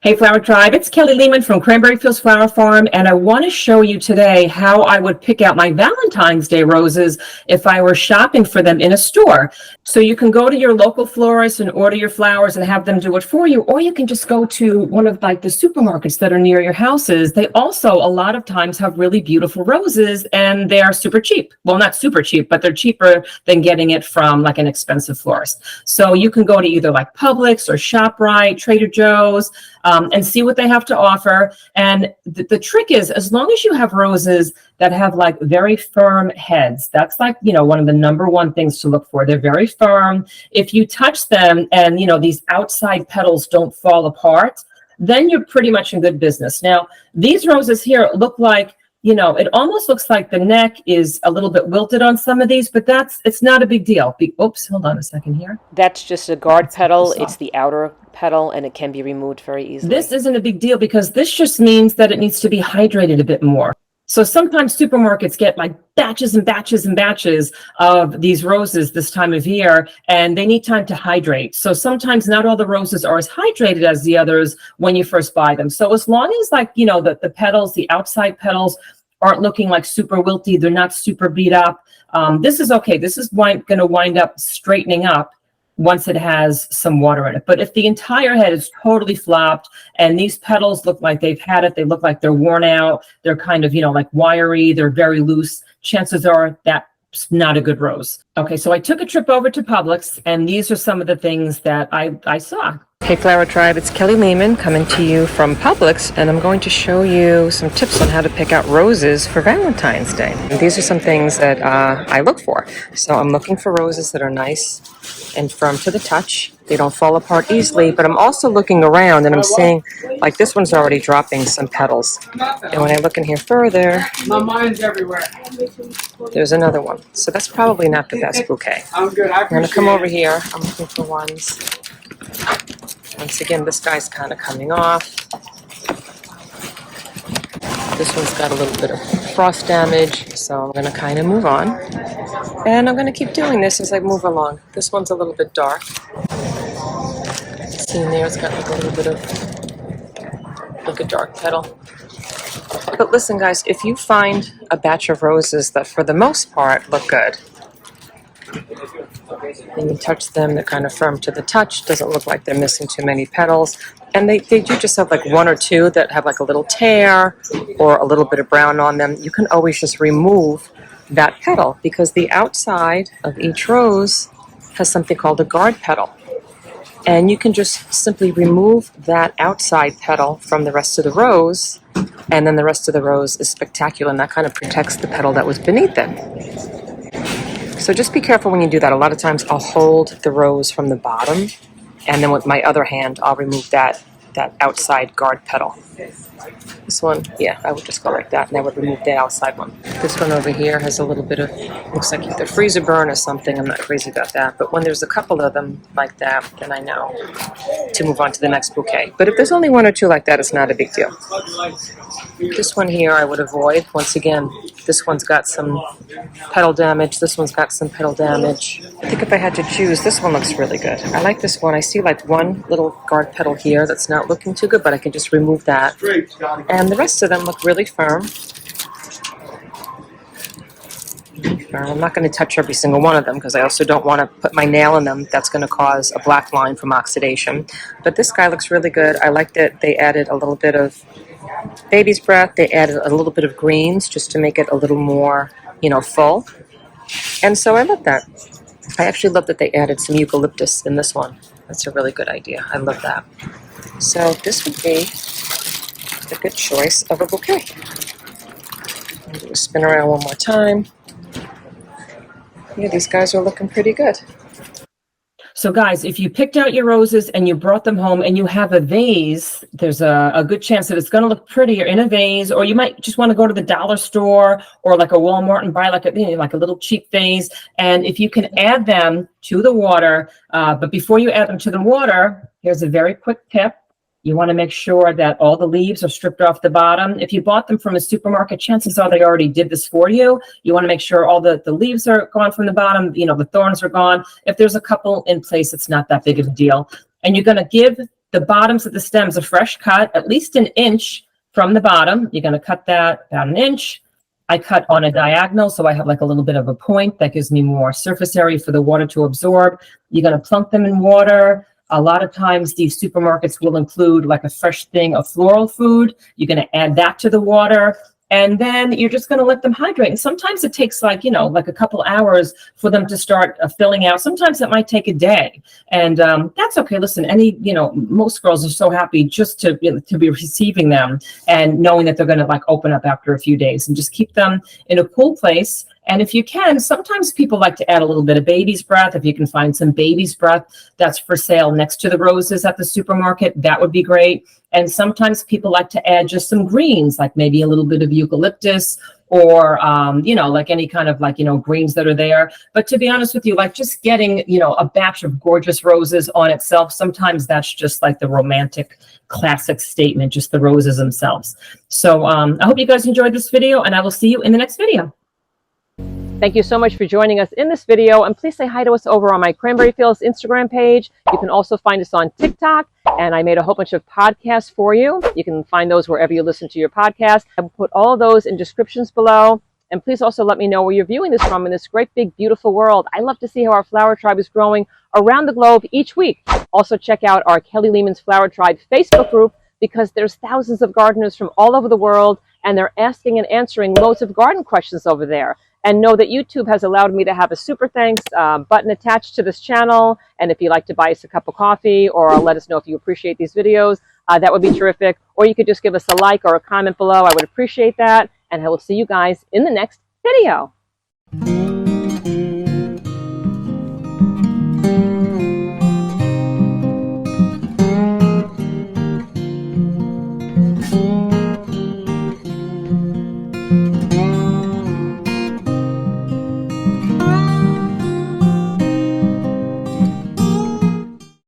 Hey Flower Tribe, it's Kelly Lehman from Cranberry Fields Flower Farm, and I want to show you today how I would pick out my Valentine's Day roses if I were shopping for them in a store. So you can go to your local florist and order your flowers and have them do it for you, or you can just go to one of the supermarkets that are near your houses. They also a lot of times have really beautiful roses, and they are super cheap. Well, not super cheap, but they're cheaper than getting it from an expensive florist. So you can go to either Publix or ShopRite, Trader Joe's, and see what they have to offer. And the trick is, as long as you have roses that have very firm heads, that's one of the number one things to look for. They're very firm. If you touch them and, these outside petals don't fall apart, then you're pretty much in good business. Now, these roses here look it almost looks like the neck is a little bit wilted on some of these, but it's not a big deal. Oops, hold on a second here. That's just a guard petal. It's the outer petal, and it can be removed very easily. This isn't a big deal because this just means that it needs to be hydrated a bit more. So sometimes supermarkets get batches and batches and batches of these roses this time of year, and they need time to hydrate. So sometimes not all the roses are as hydrated as the others when you first buy them. So as long as the petals, the outside petals aren't looking super wilty, they're not super beat up, this is okay. This is going to wind up straightening up once it has some water in it. But if the entire head is totally flopped and these petals look like they've had it, they look like they're worn out, they're kind of, wiry, they're very loose, chances are that's not a good rose. Okay, so I took a trip over to Publix, and these are some of the things that I saw. Hey Flower Tribe, it's Kelly Lehman coming to you from Publix, and I'm going to show you some tips on how to pick out roses for Valentine's Day. And these are some things that I look for. So I'm looking for roses that are nice and firm to the touch. They don't fall apart easily, but I'm also looking around and I'm seeing this one's already dropping some petals. And when I look in here further, my mind's everywhere. There's another one. So that's probably not the best bouquet. I'm good. I'm going to come over here. I'm looking for ones. Once again, this guy's kind of coming off. This one's got a little bit of frost damage, so I'm going to kind of move on. And I'm going to keep doing this as I move along. This one's a little bit dark. See in there, it's got a little bit of a dark petal. But listen, guys, if you find a batch of roses that for the most part look good, and you touch them, they're kind of firm to the touch, doesn't look like they're missing too many petals, and they do just have one or two that have a little tear or a little bit of brown on them, you can always just remove that petal, because the outside of each rose has something called a guard petal, and you can just simply remove that outside petal from the rest of the rose, and then the rest of the rose is spectacular, and that kind of protects the petal that was beneath it. So just be careful when you do that. A lot of times I'll hold the rose from the bottom, and then with my other hand I'll remove that outside guard petal. This one, yeah, I would just go like that, and I would remove the outside one. This one over here has a little bit of, looks like either freezer burn or something. I'm not crazy about that. But when there's a couple of them like that, then I know to move on to the next bouquet. But if there's only one or two like that, it's not a big deal. This one here I would avoid. Once again, this one's got some petal damage. This one's got some petal damage. I think if I had to choose, this one looks really good. I like this one. I see one little guard petal here that's not looking too good, but I can just remove that. And the rest of them look really firm. I'm not going to touch every single one of them because I also don't want to put my nail in them. That's going to cause a black line from oxidation. But this guy looks really good. I like that they added a little bit of baby's breath. They added a little bit of greens just to make it a little more, full. And so I love that. I actually love that they added some eucalyptus in this one. That's a really good idea. I love that. So this would be a good choice of a bouquet. I'll do a spin around one more time. Yeah, these guys are looking pretty good. So guys, if you picked out your roses and you brought them home and you have a vase, there's a good chance that it's going to look prettier in a vase, or you might just want to go to the dollar store or a Walmart and buy a little cheap vase. And if you can add them to the water, but before you add them to the water, here's a very quick tip. You want to make sure that all the leaves are stripped off the bottom. If you bought them from a supermarket, chances are they already did this for you. You want to make sure all the leaves are gone from the bottom, the thorns are gone. If there's a couple in place, it's not that big of a deal. And you're going to give The bottoms of the stems, a fresh cut, at least an inch from the bottom. You're going to cut that about an inch. I cut on a diagonal, so I have like a little bit of a point that gives me more surface area for the water to absorb. You're going to plunk them in water. A lot of times these supermarkets will include like a fresh thing of floral food. You're going to add that to the water. And then you're just going to let them hydrate. And sometimes it takes like, like a couple hours for them to start filling out. Sometimes it might take a day. And that's okay. Listen, most girls are so happy just to be receiving them and knowing that they're going to like open up after a few days, and just keep them in a cool place. And if you can, sometimes people like to add a little bit of baby's breath. If you can find some baby's breath that's for sale next to the roses at the supermarket, that would be great. And sometimes people like to add just some greens, like maybe a little bit of eucalyptus or, like any kind of greens that are there. But to be honest with you, like just getting, a batch of gorgeous roses on itself, sometimes that's just like the romantic classic statement, just the roses themselves. So I hope you guys enjoyed this video, and I will see you in the next video. Thank you so much for joining us in this video, and please say hi to us over on my Cranberry Fields Instagram page. You can also find us on TikTok, and I made a whole bunch of podcasts for you. You can find those wherever you listen to your podcast. I will put all of those in descriptions below, and please also let me know where you're viewing this from in this great, big, beautiful world. I love to see how our flower tribe is growing around the globe each week. Also check out our Kelly Lehman's Flower Tribe Facebook group, because there's thousands of gardeners from all over the world, and they're asking and answering loads of garden questions over there. And know that YouTube has allowed me to have a super thanks button attached to this channel. And if you'd like to buy us a cup of coffee or let us know if you appreciate these videos, that would be terrific. Or you could just give us a like or a comment below. I would appreciate that. And I will see you guys in the next video.